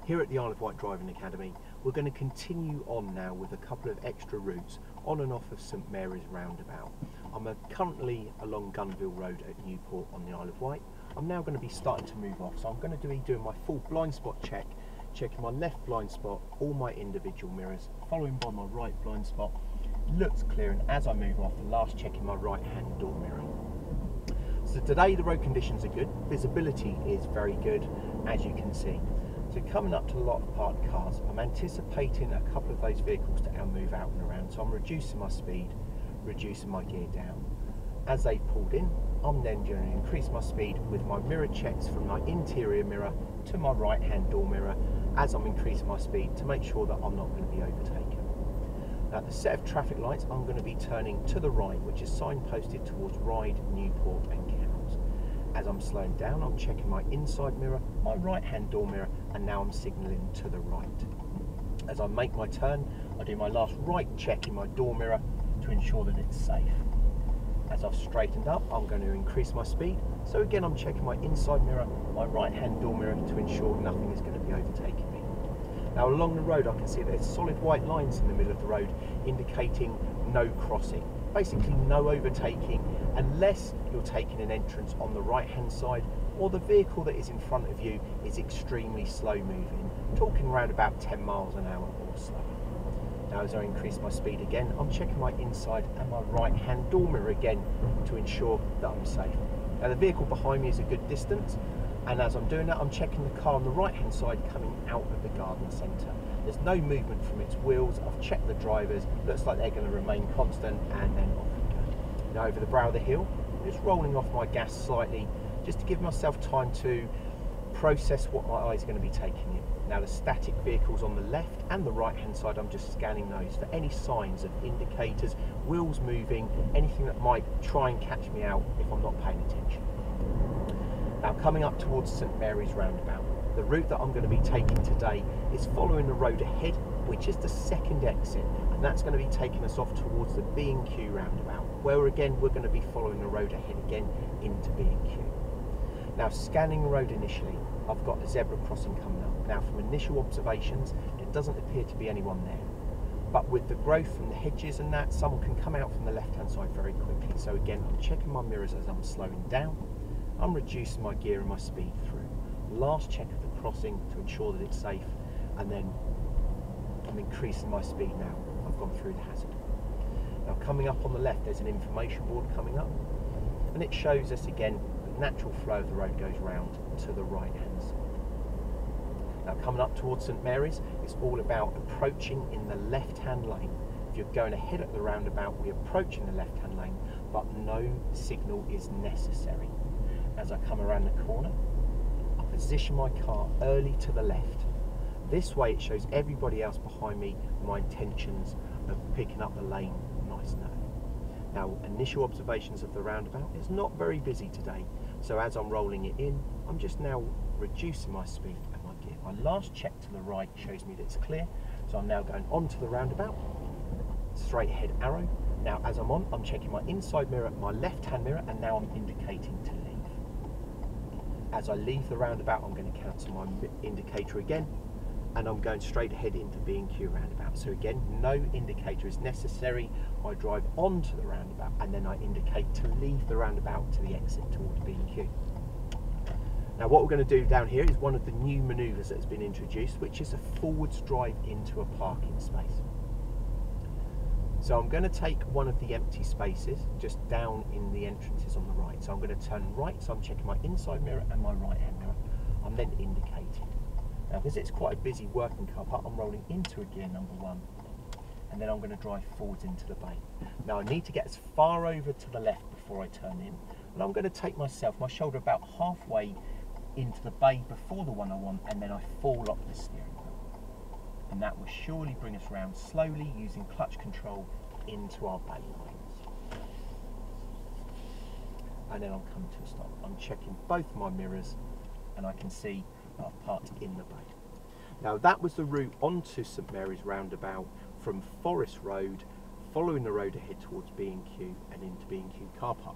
Here at the Isle of Wight Driving Academy, we're going to continue on now with a couple of extra routes on and off of St.Mary's Roundabout. I'm currently along Gunville Road at Newport on the Isle of Wight. I'm now going to be starting to move off, so I'm going to be doing my full blind spot check, checking my left blind spot, all my individual mirrors, following by my right blind spot. Looks clear, and as I move off, last checking my right hand door mirror. So today the road conditions are good, visibility is very good, as you can see. So coming up to a lot of parked cars, I'm anticipating a couple of those vehicles to move out and around, so I'm reducing my speed, reducing my gear down. As they pulled in, I'm then going to increase my speed with my mirror checks from my interior mirror to my right hand door mirror as I'm increasing my speed to make sure that I'm not going to be overtaken. Now the set of traffic lights, I'm going to be turning to the right, which is signposted towards Ryde, Newport and Cowes. As I'm slowing down, I'm checking my inside mirror, my right hand door mirror, and now I'm signalling to the right. As I make my turn, I do my last right check in my door mirror to ensure that it's safe. As I've straightened up, I'm going to increase my speed. So again, I'm checking my inside mirror, my right hand door mirror to ensure nothing is going to be overtaking me. Now along the road, I can see there's solid white lines in the middle of the road indicating no crossing. Basically no overtaking unless you're taking an entrance on the right hand side or the vehicle that is in front of you is extremely slow moving, talking around about 10 miles an hour or so. Now as I increase my speed again, I'm checking my inside and my right hand door mirror again to ensure that I'm safe. Now the vehicle behind me is a good distance, and as I'm doing that, I'm checking the car on the right hand side coming out of the garden centre. There's no movement from its wheels. I've checked the drivers, looks like they're going to remain constant, and then off we go. Now over the brow of the hill, just rolling off my gas slightly just to give myself time to process what my eye is going to be taking in. Now the static vehicles on the left and the right hand side, I'm just scanning those for any signs of indicators, wheels moving, anything that might try and catch me out if I'm not paying attention. Now coming up towards St.Mary's Roundabout, the route that I'm going to be taking today is following the road ahead, which is the second exit, and that's going to be taking us off towards the B&Q roundabout, where again we're going to be following the road ahead again into B&Q. Now scanning the road initially, I've got a zebra crossing coming up. Now from initial observations, there doesn't appear to be anyone there. But with the growth from the hedges and that, someone can come out from the left-hand side very quickly. So again, I'm checking my mirrors as I'm slowing down. I'm reducing my gear and my speed through. Last check of the crossing to ensure that it's safe, and then I'm increasing my speed now. I've gone through the hazard. Now coming up on the left, there's an information board coming up, and it shows us again the natural flow of the road goes round to the right hand side. Now coming up towards St. Mary's, it's all about approaching in the left-hand lane. If you're going ahead at the roundabout, we approach in the left-hand lane, but no signal is necessary. As I come around the corner, I position my car early to the left. This way it shows everybody else behind me my intentions of picking up the lane nice and early. Now initial observations of the roundabout, it's not very busy today, so as I'm rolling it in, I'm just now reducing my speed and my gear. My last check to the right shows me that it's clear, so I'm now going onto the roundabout, straight ahead arrow. Now as I'm on, I'm checking my inside mirror, my left hand mirror, and now I'm indicating to leave. As I leave the roundabout, I'm going to cancel my indicator again, and I'm going straight ahead into B&Q roundabout. So again, no indicator is necessary. I drive onto the roundabout and then I indicate to leave the roundabout to the exit towards B&Q. Now what we're going to do down here is one of the new manoeuvres that's been introduced, which is a forwards drive into a parking space. So I'm going to take one of the empty spaces just down in the entrances on the right. So I'm going to turn right, so I'm checking my inside mirror and my right hand mirror. I'm then indicating. Now because it's quite a busy working car park, I'm rolling into a gear number 1, and then I'm going to drive forwards into the bay. Now I need to get as far over to the left before I turn in, and I'm going to take my shoulder about halfway into the bay before the one I want, and then I fall off the steering wheel. And that will surely bring us round slowly using clutch control into our bay lines. And then I'll come to a stop. I'm checking both my mirrors and I can see that I've parked in the bay. Now that was the route onto St. Mary's Roundabout from Forest Road, following the road ahead towards B&Q and into B&Q car park.